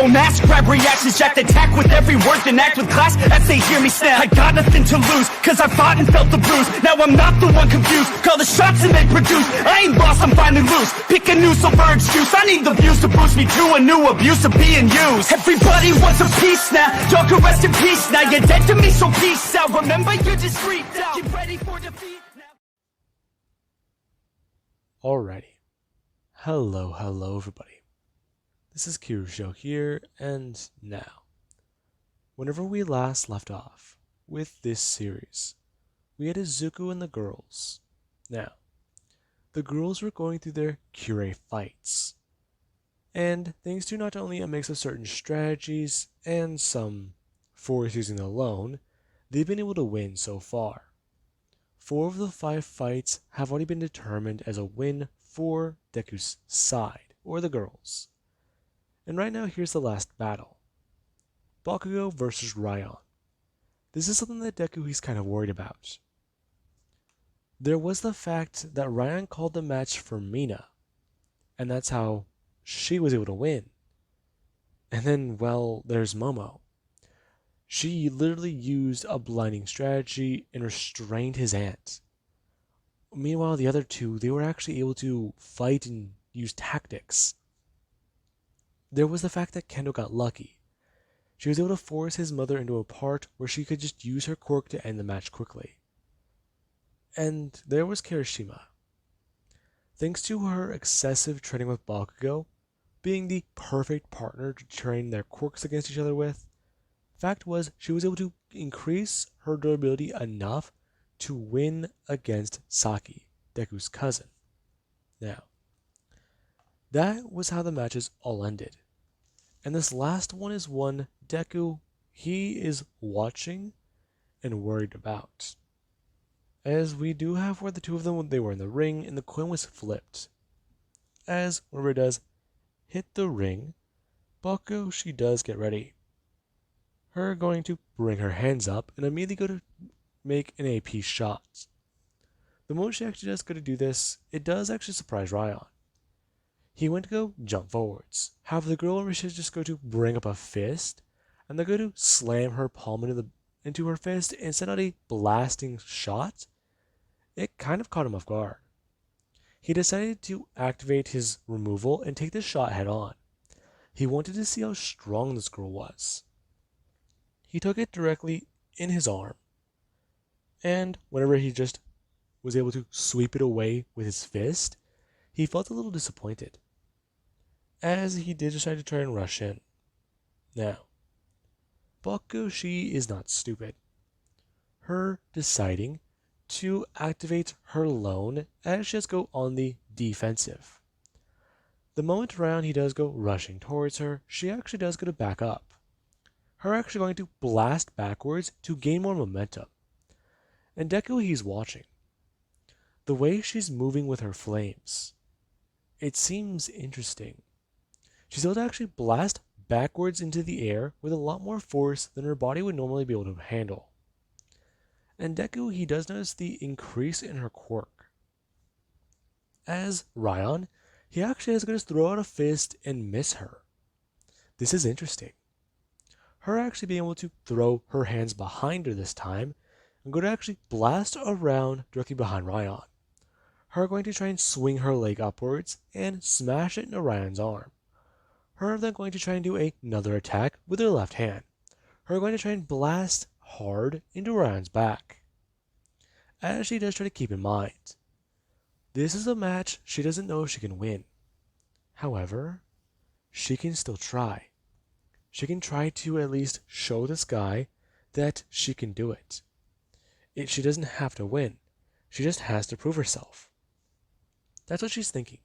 don't ask, grab reactions, jacked attack with every word, then act with class as they hear me snap. I got nothing to lose, cause I fought and felt the bruise. Now I'm not the one confused, call the shots and they produce. I ain't lost, I'm finally loose, pick a new silver excuse. I need the views to boost me to a new abuse of being used. Everybody wants a piece now, y'all can rest in peace now. You're dead to me, so peace out. Remember, you're just freaked out. Get ready for defeat now. Alrighty. Hello everybody. This is Kure here, and now, whenever we last left off with this series, we had Izuku and the girls. Now, the girls were going through their Kure fights, and thanks to not only a mix of certain strategies and some force using alone, they've been able to win so far. 4 of the 5 fights have already been determined as a win for Deku's side, or the girls. And right now, here's the last battle. Bakugo versus Ryon. This is something that Deku he's kind of worried about. There was the fact that Ryon called the match for Mina, and that's how she was able to win. And then, well, there's Momo. She literally used a blinding strategy and restrained his aunt. Meanwhile, the other two, they were actually able to fight and use tactics. There was the fact that Kendo got lucky. She was able to force his mother into a part where she could just use her quirk to end the match quickly. And there was Kirishima. Thanks to her excessive training with Bakugo, being the perfect partner to train their quirks against each other with, fact was she was able to increase her durability enough to win against Saki, Deku's cousin. Now, that was how the matches all ended. And this last one is one Deku, he is watching and worried about. As we do have where the two of them, they were in the ring and the coin was flipped. As whenever it does hit the ring, Bakugo, she does get ready. Her going to bring her hands up and immediately go to make an AP shot. The moment she actually does go to do this, it does actually surprise Ryon. He went to go jump forwards. However, the girl wishes just go to bring up a fist, and they're going to slam her palm into her fist and send out a blasting shot. It kind of caught him off guard. He decided to activate his removal and take the shot head on. He wanted to see how strong this girl was. He took it directly in his arm, and whenever he just was able to sweep it away with his fist, he felt a little disappointed, as he did decide to try and rush in. Now, Bakugo, she is not stupid. Her deciding to activate her loan as she does go on the defensive. The moment Ryon he does go rushing towards her, she actually does go to back up. Her actually going to blast backwards to gain more momentum. And Deku, he's watching. The way she's moving with her flames, it seems interesting. She's able to actually blast backwards into the air with a lot more force than her body would normally be able to handle. And Deku, he does notice the increase in her quirk. As Ryon, he actually has to just throw out a fist and miss her. This is interesting. Her actually being able to throw her hands behind her this time and go to actually blast around directly behind Ryon. Her going to try and swing her leg upwards and smash it into Ryon's arm. Her then going to try and do another attack with her left hand. Her going to try and blast hard into Ryon's back. As she does try to keep in mind, this is a match she doesn't know if she can win. However, she can still try. She can try to at least show this guy that she can do it. She doesn't have to win. She just has to prove herself. That's what she's thinking.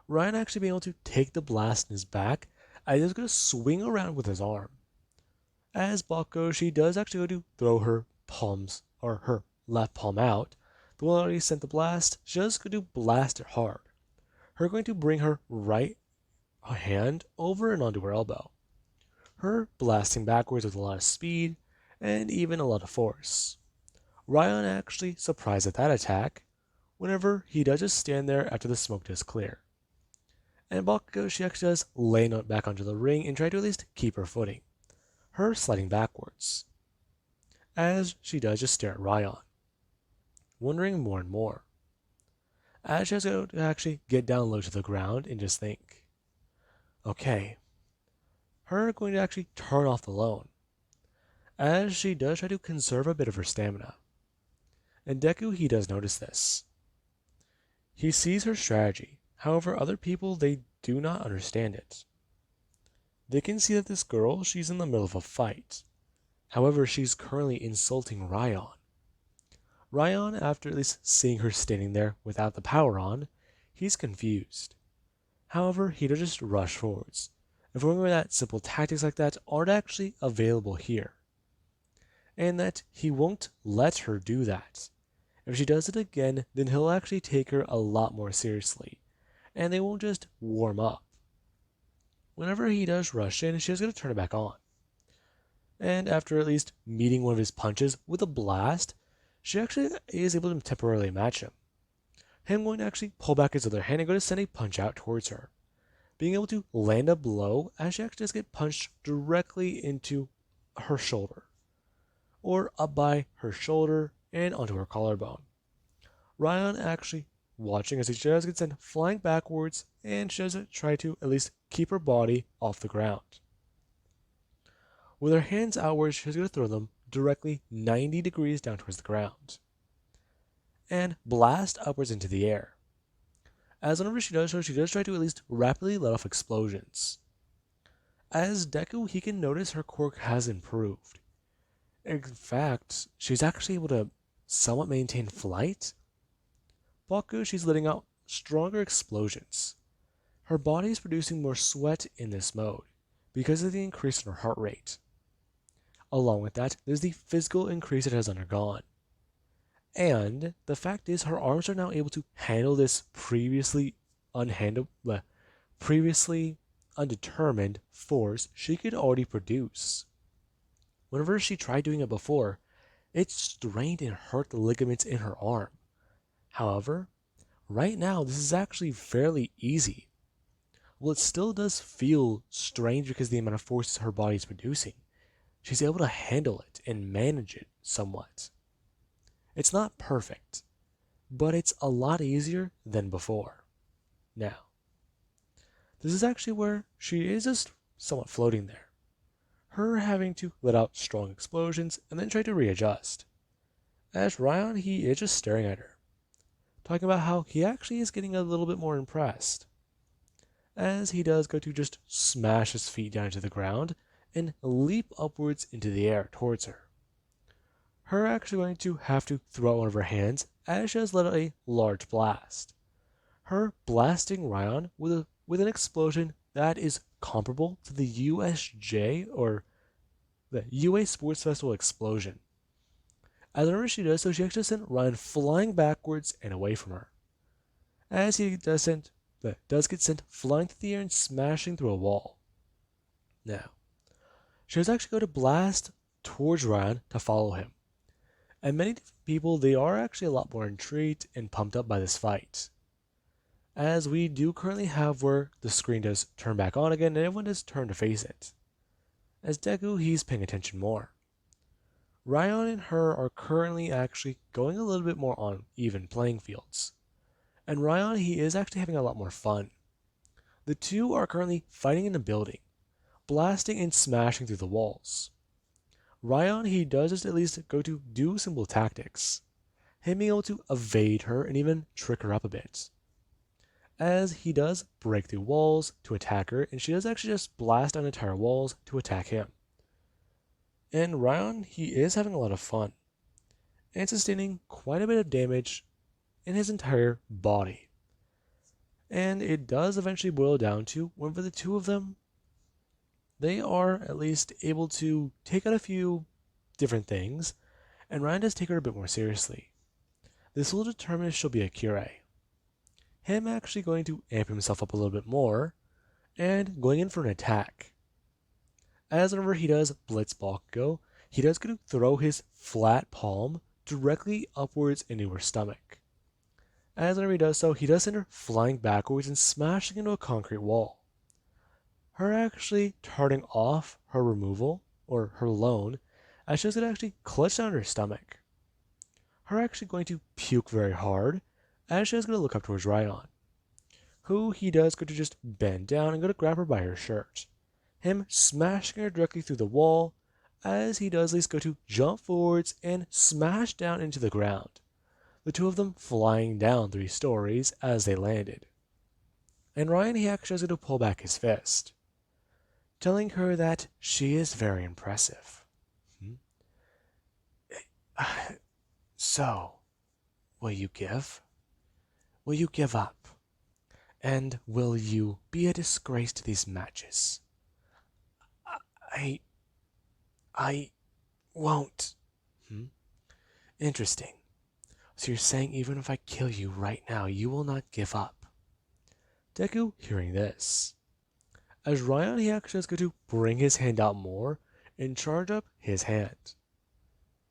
Ryon actually being able to take the blast in his back, and he's going to swing around with his arm. As Bakugo, she does actually go to throw her palms, or her left palm out. The one that already sent the blast, she does go to blast it hard. Her going to bring her right hand over and onto her elbow. Her blasting backwards with a lot of speed and even a lot of force. Ryon actually surprised at that attack whenever he does just stand there after the smoke does clear. And Bakugo, she actually does land back onto the ring and try to at least keep her footing, her sliding backwards, as she does just stare at Ryon, wondering more and more, as she has to actually get down low to the ground and just think, okay, her going to actually turn off the loan, as she does try to conserve a bit of her stamina. And Deku, he does notice this. He sees her strategy, however other people, they do not understand it. They can see that this girl, she's in the middle of a fight. However, she's currently insulting Ryon. Ryon, after at least seeing her standing there without the power on, he's confused. However, he does just rush forwards, informing her that simple tactics like that aren't actually available here, and that he won't let her do that. If she does it again, then he'll actually take her a lot more seriously, and they won't just warm up. Whenever he does rush in, she's going to turn it back on. And after at least meeting one of his punches with a blast, she actually is able to temporarily match him. Him going to actually pull back his other hand and go to send a punch out towards her, being able to land a blow as she actually does get punched directly into her shoulder, or up by her shoulder and onto her collarbone. Ryon actually watching as he does get sent flying backwards, and she does try to at least keep her body off the ground. With her hands outwards, she's going to throw them directly 90 degrees down towards the ground, and blast upwards into the air. As whenever she does so, she does try to at least rapidly let off explosions. As Deku, he can notice her quirk has improved. In fact, she's actually able to somewhat maintain flight. Bakugo, she's letting out stronger explosions. Her body is producing more sweat in this mode because of the increase in her heart rate. Along with that, there's the physical increase it has undergone. And the fact is, her arms are now able to handle this previously undetermined force she could already produce. Whenever she tried doing it before, it strained and hurt the ligaments in her arm. However, right now this is actually fairly easy. While it still does feel strange because of the amount of force her body is producing, she's able to handle it and manage it somewhat. It's not perfect, but it's a lot easier than before. Now, this is actually where she is just somewhat floating there, her having to let out strong explosions and then try to readjust. As Ryon, he is just staring at her, talking about how he actually is getting a little bit more impressed, as he does go to just smash his feet down to the ground and leap upwards into the air towards her. Her actually going to have to throw out one of her hands as she has let out a large blast. Her blasting Ryon with an explosion that is comparable to the USJ or the UA Sports Festival explosion. As whenever she does so, she actually sent Ryon flying backwards and away from her, as he does get sent flying through the air and smashing through a wall. Now, she does actually go to blast towards Ryon to follow him. And many different people, they are actually a lot more intrigued and pumped up by this fight, as we do currently have where the screen does turn back on again and everyone does turn to face it. As Deku, he's paying attention more. Ryon and her are currently actually going a little bit more on even playing fields, and Ryon, he is actually having a lot more fun. The two are currently fighting in the building, blasting and smashing through the walls. Ryon, he does just at least go to do simple tactics, him being able to evade her and even trick her up a bit, as he does break through walls to attack her, and she does actually just blast down entire walls to attack him. And Ryon, he is having a lot of fun, and sustaining quite a bit of damage in his entire body. And it does eventually boil down to, whenever the two of them, they are at least able to take out a few different things, and Ryon does take her a bit more seriously. This will determine if she'll be a Kure. Him actually going to amp himself up a little bit more, and going in for an attack. As whenever he does blitz Bakugo, he does go to throw his flat palm directly upwards into her stomach. As whenever he does so, he does send her flying backwards and smashing into a concrete wall. Her actually turning off her removal, or her loan, as she was going to actually clutch down her stomach. Her actually going to puke very hard, as she was going to look up towards Ryon, who he does go to just bend down and go to grab her by her shirt. Him smashing her directly through the wall, as he does at least go to jump forwards and smash down into the ground, the two of them flying down 3 stories as they landed. And Ryon he actually has to pull back his fist, telling her that she is very impressive. So, will you give? Will you give up? And will you be a disgrace to these matches? I... I won't. Interesting. So you're saying even if I kill you right now, you will not give up? Deku hearing this. As Ryon he actually is going to bring his hand out more and charge up his hand.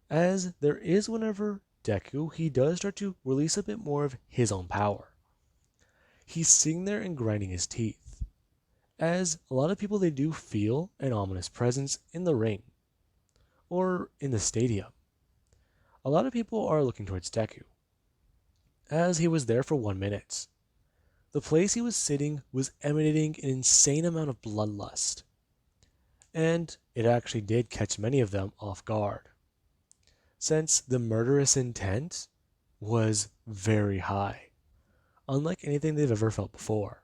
As there is whenever Deku he does start to release a bit more of his own power. He's sitting there and grinding his teeth, as a lot of people they do feel an ominous presence in the ring or in the stadium. A lot of people are looking towards Deku, as he was there for 1 minute. The place he was sitting was emanating an insane amount of bloodlust, and it actually did catch many of them off guard, since the murderous intent was very high, unlike anything they've ever felt before.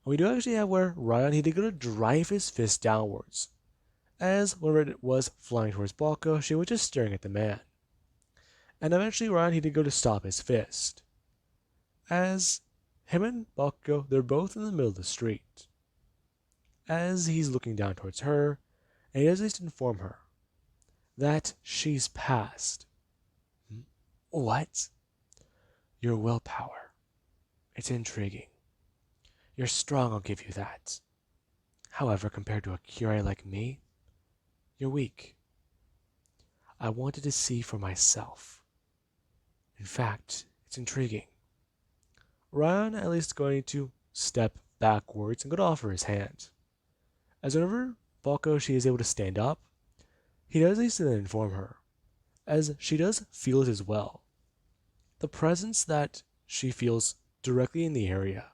And we do actually have where Ryon he did go to drive his fist downwards, as whenever it was flying towards Bakugo, she was just staring at the man. And eventually Ryon he did go to stop his fist, as him and Bakugo they're both in the middle of the street, as he's looking down towards her, and he does at least inform her that she's passed. What? Your willpower. It's intriguing. You're strong, I'll give you that. However, compared to a Kure like me, you're weak. I wanted to see for myself. In fact, it's intriguing. Ryon at least going to step backwards and go to offer his hand. As whenever Bakugo she is able to stand up, he does at least then inform her, as she does feel it as well. The presence that she feels directly in the area,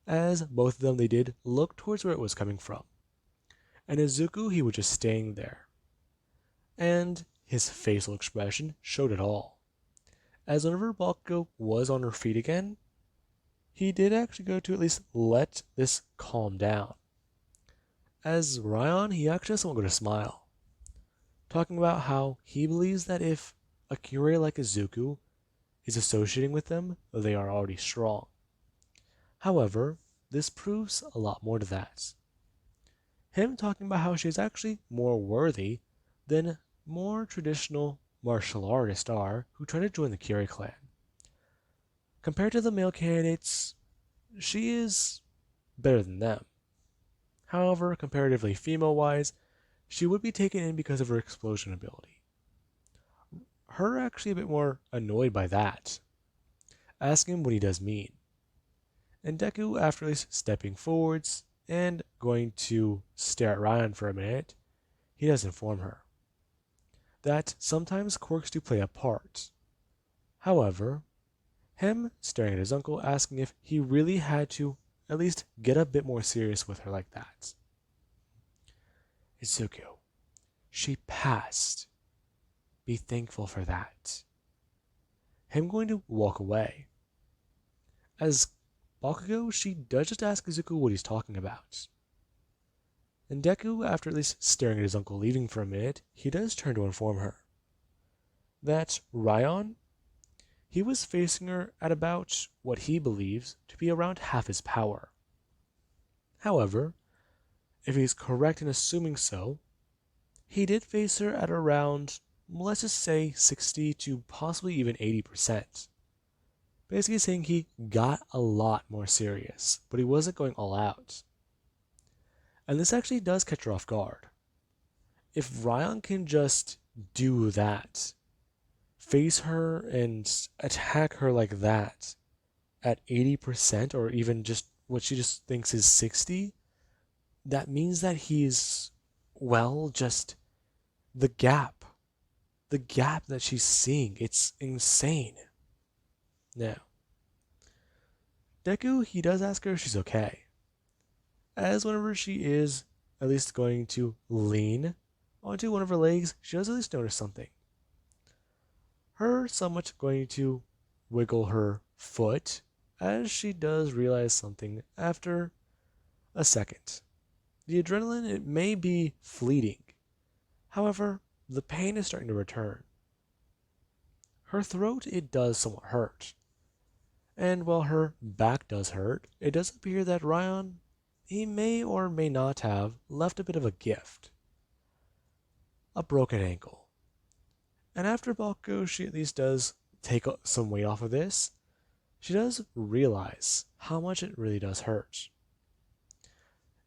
as both of them they did look towards where it was coming from. And Izuku he was just staying there, and his facial expression showed it all. As whenever Bakugo was on her feet again, he did actually go to at least let this calm down. As Ryon he actually has someone go to smile, talking about how he believes that if a Kure like Izuku is associating with them, they are already strong. However, this proves a lot more to that. Him talking about how she is actually more worthy than more traditional martial artists are who try to join the Kure clan. Compared to the male candidates, she is better than them. However, comparatively female-wise, she would be taken in because of her explosion ability. Her actually a bit more annoyed by that, asking him what he does mean. And Deku, after at least stepping forwards and going to stare at Ryon for a minute, he does inform her that sometimes quirks do play a part. However, him staring at his uncle, asking if he really had to at least get a bit more serious with her like that. Izuku, she passed. Be thankful for that. Him going to walk away. As Bakugo, she does just ask Izuku what he's talking about. And Deku, after at least staring at his uncle leaving for a minute, he does turn to inform her that Ryon, he was facing her at about what he believes to be around half his power. However, if he's correct in assuming so, he did face her at around, let's just say 60 to possibly even 80%. Basically saying he got a lot more serious, but he wasn't going all out. And this actually does catch her off guard. If Ryon can just do that, face her and attack her like that at 80% or even just what she just thinks is 60, that means that he's, well, just the gap. The gap that she's seeing. It's insane. Now, Deku, he does ask her if she's okay. As whenever she is at least going to lean onto one of her legs, she does at least notice something. Her somewhat going to wiggle her foot as she does realize something after a second. The adrenaline, it may be fleeting. However, the pain is starting to return. Her throat, it does somewhat hurt. And while her back does hurt, it does appear that Ryon, he may or may not have left a bit of a gift. A broken ankle. And after Bakugo, she at least does take some weight off of this, she does realize how much it really does hurt.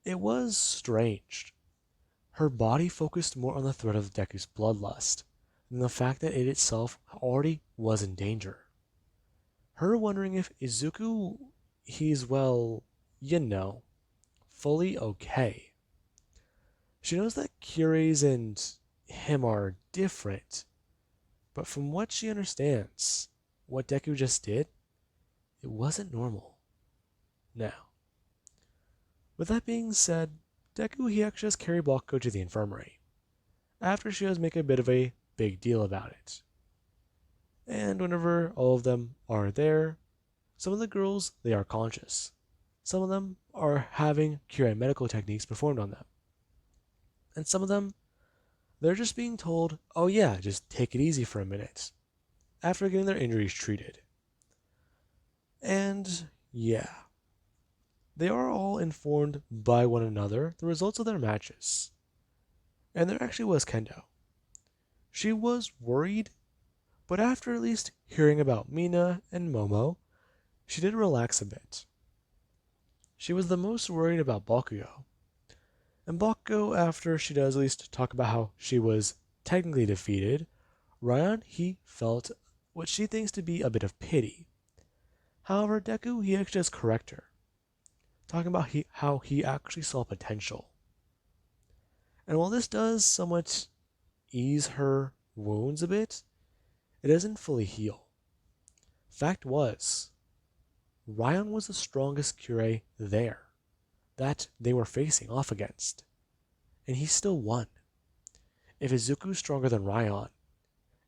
It was strange. Her body focused more on the threat of Deku's bloodlust than the fact that it itself already was in danger. Her wondering if Izuku, he's, well, fully okay. She knows that Cure's and him are different, but from what she understands, what Deku just did, it wasn't normal. Now, with that being said, Deku, he actually does carry Bakugo to the infirmary, after she does make a bit of a big deal about it. And whenever all of them are there, some of the girls, they are conscious. Some of them are having Kure medical techniques performed on them. And some of them, they're just being told, oh yeah, just take it easy for a minute, after getting their injuries treated. And yeah, they are all informed by one another the results of their matches. And there actually was Kendo. She was worried, but after at least hearing about Mina and Momo, she did relax a bit. She was the most worried about Bakugo. And Bakugo, after she does at least talk about how she was technically defeated, Ryon, he felt what she thinks to be a bit of pity. However, Deku, he actually does correct her, talking about how he actually saw potential. And while this does somewhat ease her wounds a bit, it doesn't fully heal. Fact was, Ryon was the strongest Kure there, that they were facing off against, and he still won. If Izuku's stronger than Ryon,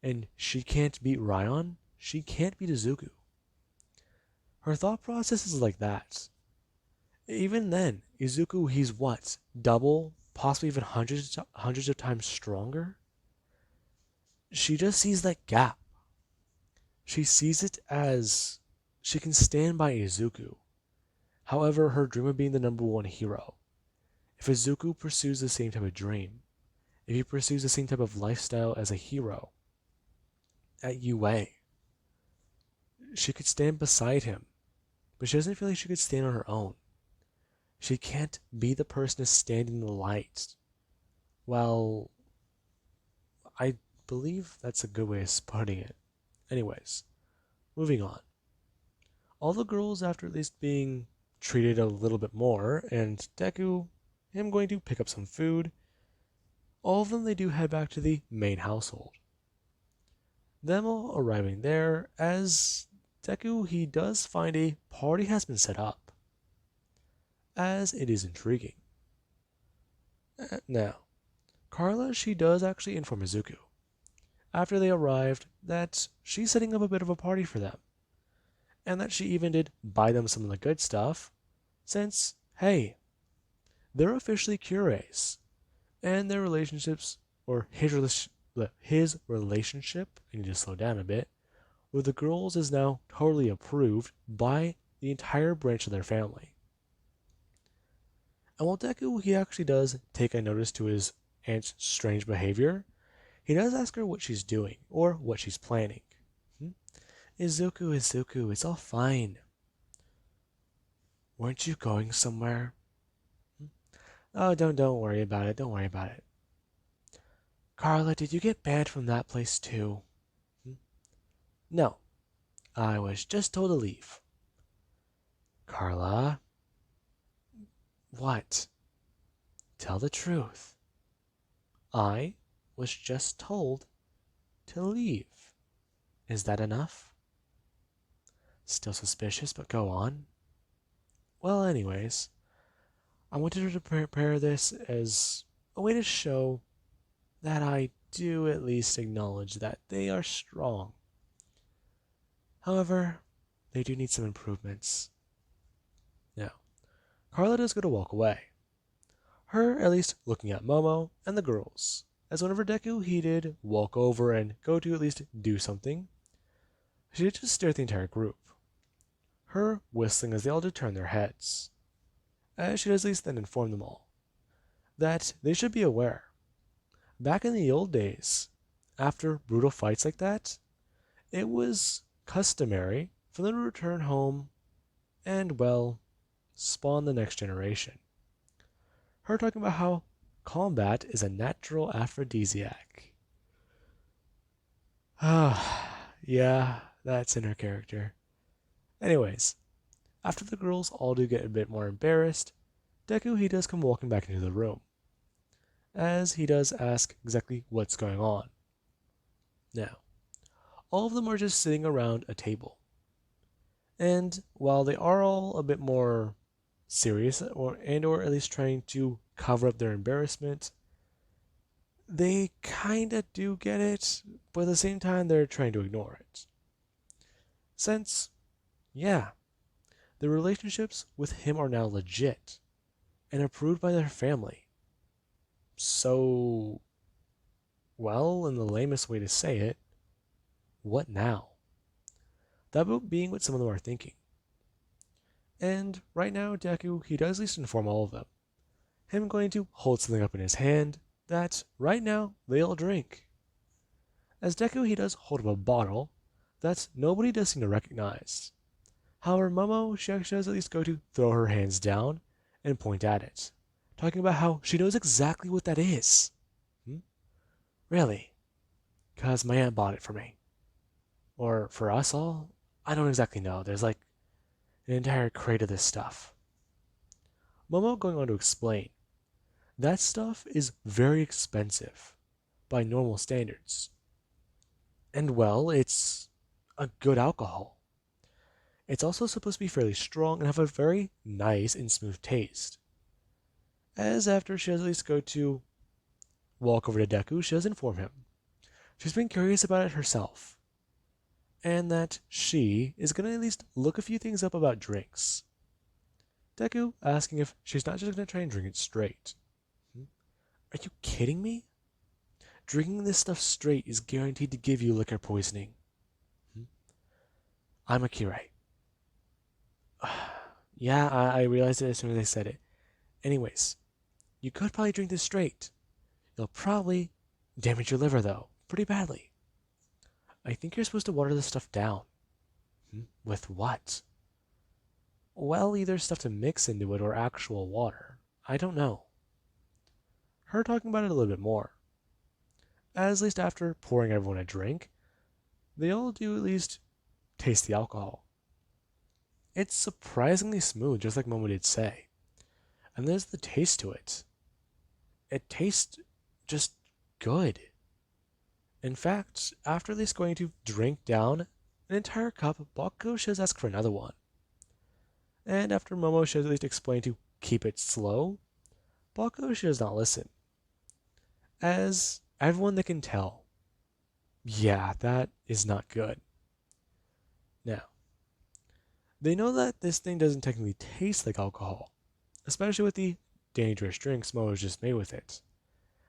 and she can't beat Ryon, she can't beat Izuku. Her thought process is like that. Even then, Izuku, he's what? Double, possibly even hundreds of times stronger? She just sees that gap. She sees it as she can stand by Izuku. However, her dream of being the number one hero. If Izuku pursues the same type of dream, if he pursues the same type of lifestyle as a hero at UA, she could stand beside him, but she doesn't feel like she could stand on her own. She can't be the person to stand in the light. Well, I believe that's a good way of putting it. Anyways, moving on. All the girls, after at least being treated a little bit more, and Deku, him going to pick up some food, all of them, they do head back to the main household. Them all arriving there, as Deku, he does find a party has been set up, as it is intriguing. Now, Carla, she does actually inform Izuku, after they arrived, that she's setting up a bit of a party for them, and that she even did buy them some of the good stuff, since, hey, they're officially Cures, and their relationships, or his relationship, I need to slow down a bit, with the girls is now totally approved by the entire branch of their family. And while Deku, he actually does take a notice to his aunt's strange behavior, he does ask her what she's doing, or what she's planning. Izuku, it's all fine. Weren't you going somewhere? Oh, don't worry about it, don't worry about it. Carla, did you get banned from that place too? No, I was just told to leave. Carla? What? Tell the truth. I was just told to leave. Is that enough? Still suspicious, but go on. Well, anyways, I wanted to prepare this as a way to show that I do at least acknowledge that they are strong. However, they do need some improvements. Now, Carla does go to walk away. Her at least looking at Momo and the girls, as whenever Deku he did walk over and go to at least do something, she did just stare at the entire group. Her whistling as they all did turn their heads, as she does at least then inform them all that they should be aware. Back in the old days, after brutal fights like that, it was customary for them to return home and, well, spawn the next generation. Her talking about how combat is a natural aphrodisiac. Ah, yeah, that's in her character. Anyways, after the girls all do get a bit more embarrassed, Deku he does come walking back into the room, as he does ask exactly what's going on. Now, all of them are just sitting around a table. And while they are all a bit more serious or at least trying to cover up their embarrassment, they kinda do get it, but at the same time they're trying to ignore it. Since, yeah, the relationships with him are now legit and approved by their family. So, well, in the lamest way to say it, what now? That being what some of them are thinking. And right now, Deku, he does at least inform all of them. Him going to hold something up in his hand that, right now, they all drink. As Deku, he does hold up a bottle that nobody does seem to recognize. However, Momo, she actually does at least go to throw her hands down and point at it, talking about how she knows exactly what that is. Really? Because my aunt bought it for me. Or for us all? I don't exactly know. There's like an entire crate of this stuff. Momo going on to explain. That stuff is very expensive by normal standards. And well, it's a good alcohol. It's also supposed to be fairly strong and have a very nice and smooth taste. As after she does at least go to walk over to Deku, she does inform him. She's been curious about it herself. And that she is going to at least look a few things up about drinks. Deku asking if she's not just going to try and drink it straight. Are you kidding me? Drinking this stuff straight is guaranteed to give you liquor poisoning. I'm a Kure. Yeah, I realized it as soon as I said it. Anyways, you could probably drink this straight. You'll probably damage your liver, though, pretty badly. I think you're supposed to water this stuff down. With what? Well, either stuff to mix into it or actual water. I don't know. Her talking about it a little bit more. As at least after pouring everyone a drink, they all do at least taste the alcohol. It's surprisingly smooth, just like Momo did say. And there's the taste to it. It tastes just good. In fact, after at least going to drink down an entire cup, Bakugo should ask for another one. And after Momo should at least explain to keep it slow, Bakugo does not listen. As everyone that can tell, yeah, that is not good. Now, they know that this thing doesn't technically taste like alcohol, especially with the dangerous drinks Momo's just made with it.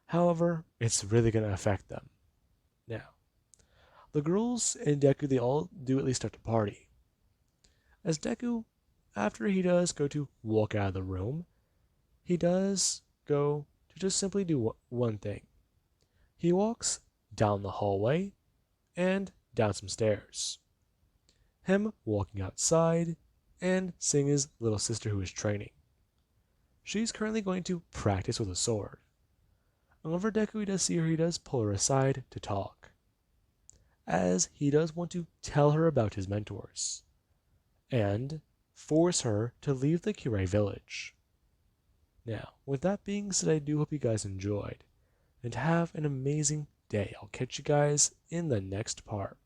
However, it's really going to affect them. Now, the girls and Deku, they all do at least start to party. As Deku, after he does go to walk out of the room, he does go to just simply do one thing. He walks down the hallway and down some stairs. Him walking outside and seeing his little sister who is training. She's currently going to practice with a sword. Whenever Deku does see her, he does pull her aside to talk. as he does want to tell her about his mentors, and force her to leave the Kure village. Now, with that being said, I do hope you guys enjoyed, and have an amazing day. I'll catch you guys in the next part.